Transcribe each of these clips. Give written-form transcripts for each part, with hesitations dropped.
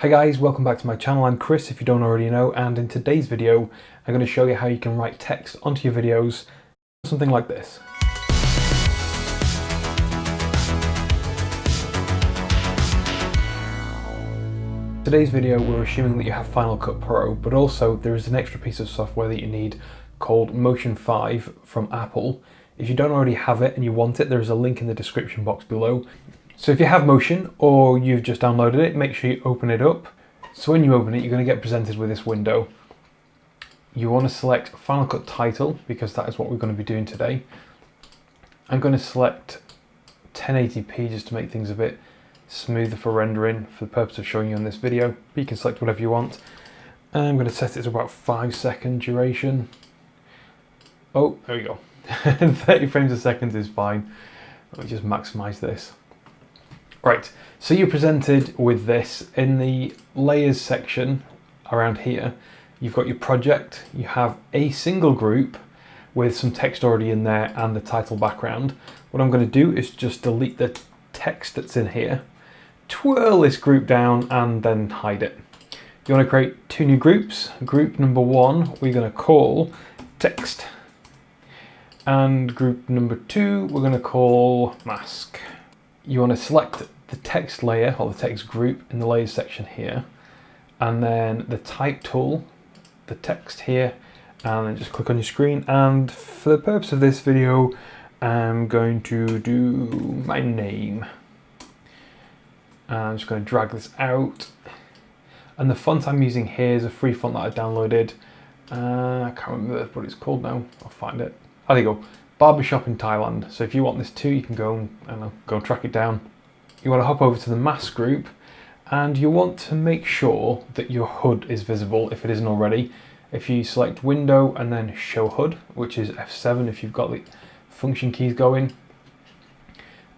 Hi guys, welcome back to my channel. I'm Chris, if you don't already know, and in today's video I'm going to show you how you can write text onto your videos, something like this. Today's video we're assuming that you have Final Cut Pro, but also there is an extra piece of software that you need called Motion 5 from Apple. If you don't already have it and you want it, there is a link in the description box below. So if you have Motion or you've just downloaded it, make sure you open it up. So when you open it, you're going to get presented with this window. You want to select Final Cut Title because that is what we're going to be doing today. I'm going to select 1080p just to make things a bit smoother for rendering for the purpose of showing you on this video. But you can select whatever you want. I'm going to set it to about 5-second duration. Oh, there we go. 30 frames a second is fine. Let me just maximize this. Right, so you're presented with this in the layers section around here. You've got your project, you have a single group with some text already in there and the title background. What I'm going to do is just delete the text that's in here, twirl this group down and then hide it. You want to create two new groups. Group number one we're going to call text, and group number two we're going to call mask. You want to select the text layer or the text group in the layers section here, and then the type tool, the text here, and then just click on your screen. And for the purpose of this video, I'm going to do my name. And I'm just going to drag this out. And the font I'm using here is a free font that I downloaded. I can't remember what it's called now. I'll find it. There you go. Barbershop in Thailand. So if you want this too, you can go and track it down. You want to hop over to the mask group, and you want to make sure that your HUD is visible if it isn't already. If you select Window and then Show HUD, which is F7 if you've got the function keys going,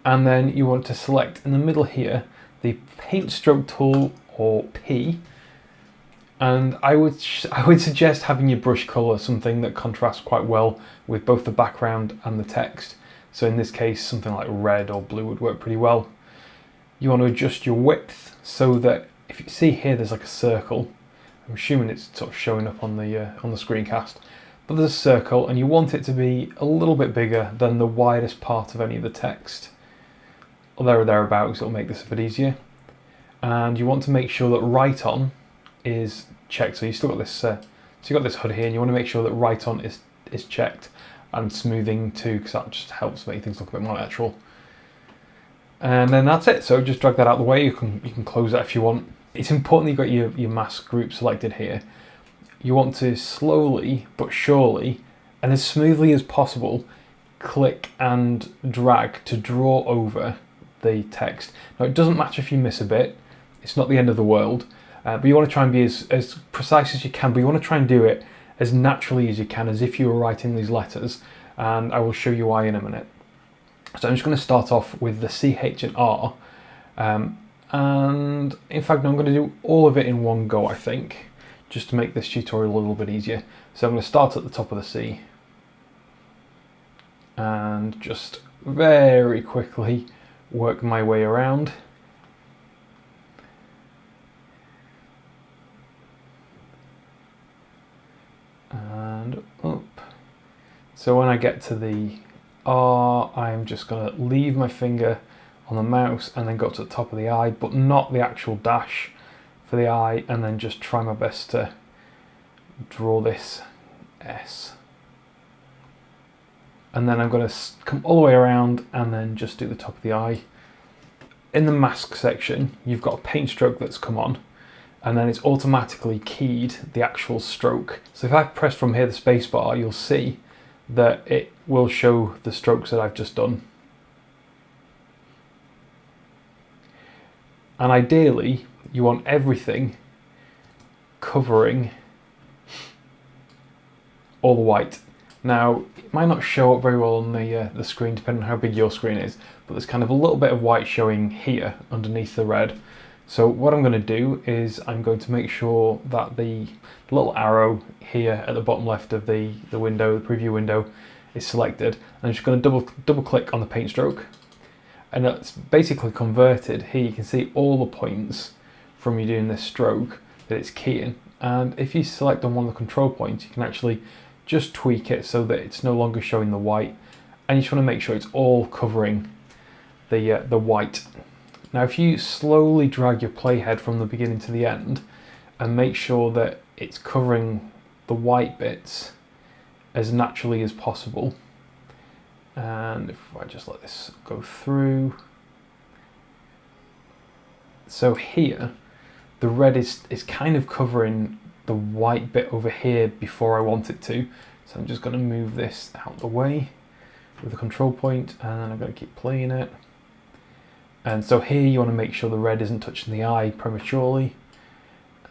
and then you want to select in the middle here the Paint Stroke tool, or P, and I would suggest having your brush color something that contrasts quite well with both the background and the text. So in this case, something like red or blue would work pretty well. You want to adjust your width so that if you see here, there's like a circle. I'm assuming it's sort of showing up on the screencast, but there's a circle, and you want it to be a little bit bigger than the widest part of any of the text, or there or thereabouts. It'll make this a bit easier. And you want to make sure that Write On is checked. So you still got this. So you got this HUD here, and you want to make sure that Write On is checked, and smoothing too, because that just helps make things look a bit more natural. And then that's it. So just drag that out of the way. You can close that if you want. It's important that you've got your mask group selected here. You want to slowly but surely and as smoothly as possible click and drag to draw over the text. Now it doesn't matter if you miss a bit. It's not the end of the world. But you want to try and be as precise as you can, but you want to try and do it as naturally as you can, as if you were writing these letters. And I will show you why in a minute. So I'm just going to start off with the CH and R. And in fact, I'm going to do all of it in one go, I think, just to make this tutorial a little bit easier. So I'm going to start at the top of the C and just very quickly work my way around. And up. So when I get to the R, I'm just going to leave my finger on the mouse and then go to the top of the I, but not the actual dash for the I, and then just try my best to draw this S. And then I'm going to come all the way around and then just do the top of the I. In the mask section, you've got a paint stroke that's come on, and then it's automatically keyed the actual stroke. So if I press from here the space bar, you'll see that it will show the strokes that I've just done. And ideally, you want everything covering all the white. Now, it might not show up very well on the screen, depending on how big your screen is, but there's kind of a little bit of white showing here underneath the red. So what I'm going to do is I'm going to make sure that the little arrow here at the bottom left of the window, the preview window, is selected. I'm just going to double click on the paint stroke, and it's basically converted. Here you can see all the points from you doing this stroke that it's keying. And if you select on one of the control points, you can actually just tweak it so that it's no longer showing the white. And you just want to make sure it's all covering the white. Now if you slowly drag your playhead from the beginning to the end and make sure that it's covering the white bits as naturally as possible, and if I just let this go through, so here the red is kind of covering the white bit over here before I want it to, so I'm just going to move this out the way with the control point, and then I'm going to keep playing it. And so here you want to make sure the red isn't touching the eye prematurely,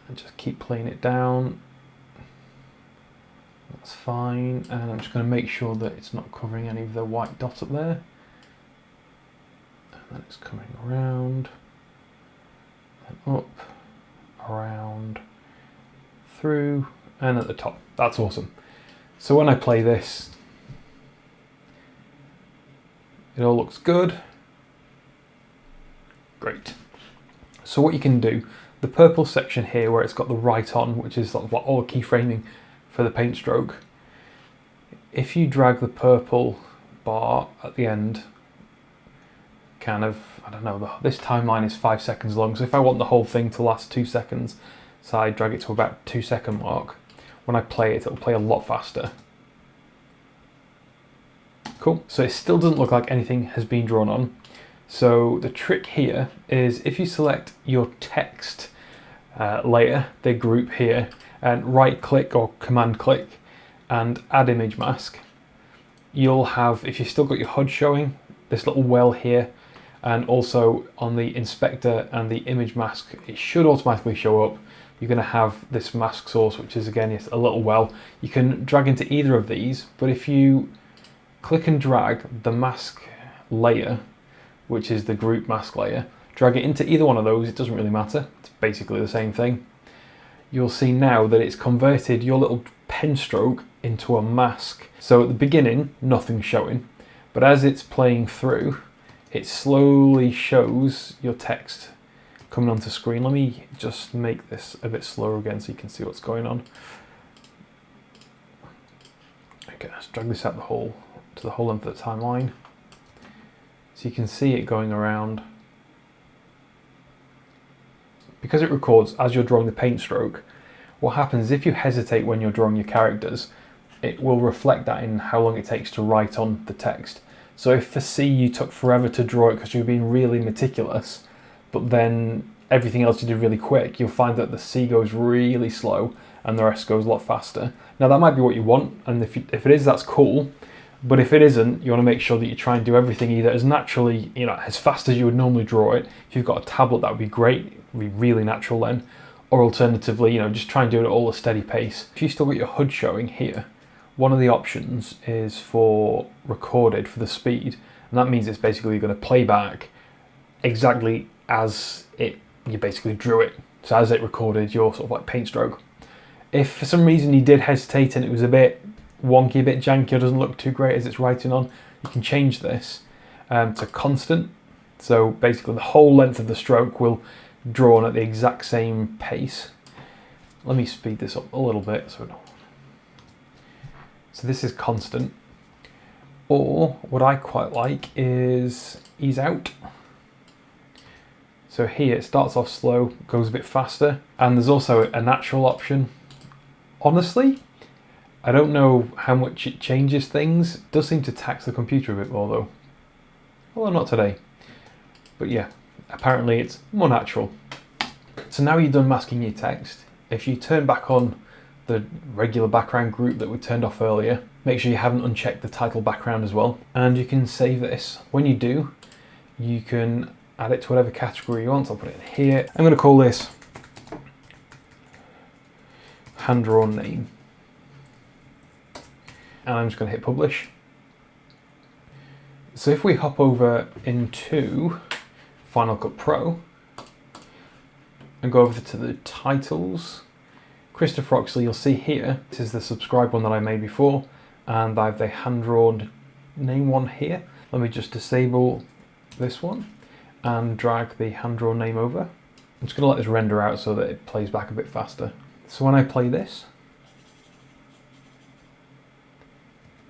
and just keep playing it down. That's fine, and I'm just going to make sure that it's not covering any of the white dot up there. And then it's coming around, and up, around, through, and at the top. That's awesome. So when I play this, it all looks good. Great. So what you can do, the purple section here where it's got the write on, which is sort of like all keyframing for the paint stroke, if you drag the purple bar at the end, kind of, I don't know, this timeline is 5 seconds long, so if I want the whole thing to last 2 seconds, so I drag it to about 2 second mark, when I play it, it'll play a lot faster. Cool, so it still doesn't look like anything has been drawn on. So the trick here is if you select your text layer, the group here, and right click or command click and add image mask, you'll have, if you've still got your HUD showing, this little well here, and also on the inspector and the image mask, it should automatically show up. You're going to have this mask source, which is again a little well. You can drag into either of these, but if you click and drag the mask layer, which is the group mask layer, drag it into either one of those, it doesn't really matter, it's basically the same thing. You'll see now that it's converted your little pen stroke into a mask. So at the beginning, nothing's showing, but as it's playing through, it slowly shows your text coming onto screen. Let me just make this a bit slower again so you can see what's going on. Okay, let's drag this out to the whole length of the timeline. So you can see it going around. Because it records as you're drawing the paint stroke, what happens is if you hesitate when you're drawing your characters, it will reflect that in how long it takes to write on the text. So if for C you took forever to draw it because you were being really meticulous, but then everything else you did really quick, you'll find that the C goes really slow and the rest goes a lot faster. Now that might be what you want, and if it is, that's cool. But if it isn't, you want to make sure that you try and do everything either as naturally, as fast as you would normally draw it. If you've got a tablet, that would be great, it would be really natural then. Or alternatively, just try and do it at all a steady pace. If you still got your HUD showing here, one of the options is for recorded for the speed. And that means it's basically going to play back exactly as you basically drew it. So as it recorded your sort of like paint stroke. If for some reason you did hesitate and it was a bit wonky, a bit janky, or doesn't look too great as it's writing on, you can change this to constant. So basically the whole length of the stroke will draw on at the exact same pace. Let me speed this up a little bit. So this is constant. Or what I quite like is ease out. So here it starts off slow, goes a bit faster, and there's also a natural option. Honestly, I don't know how much it changes things. It does seem to tax the computer a bit more though. Although not today. But yeah, apparently it's more natural. So now you're done masking your text. If you turn back on the regular background group that we turned off earlier, make sure you haven't unchecked the title background as well. And you can save this. When you do, you can add it to whatever category you want. I'll put it in here. I'm going to call this hand drawn name. And I'm just going to hit publish. So if we hop over into Final Cut Pro and go over to the titles, Christopher Oxley, you'll see here, this is the subscribe one that I made before, and I have the hand-drawn name one here. Let me just disable this one and drag the hand-drawn name over. I'm just going to let this render out so that it plays back a bit faster. So when I play this,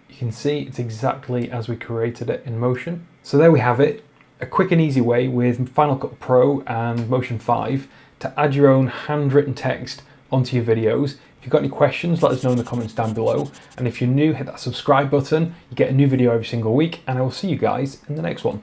you can see it's exactly as we created it in Motion. So there we have it, a quick and easy way with Final Cut Pro and Motion 5 to add your own handwritten text onto your videos. If you've got any questions, let us know in the comments down below. And if you're new, hit that subscribe button. You get a new video every single week, and I will see you guys in the next one.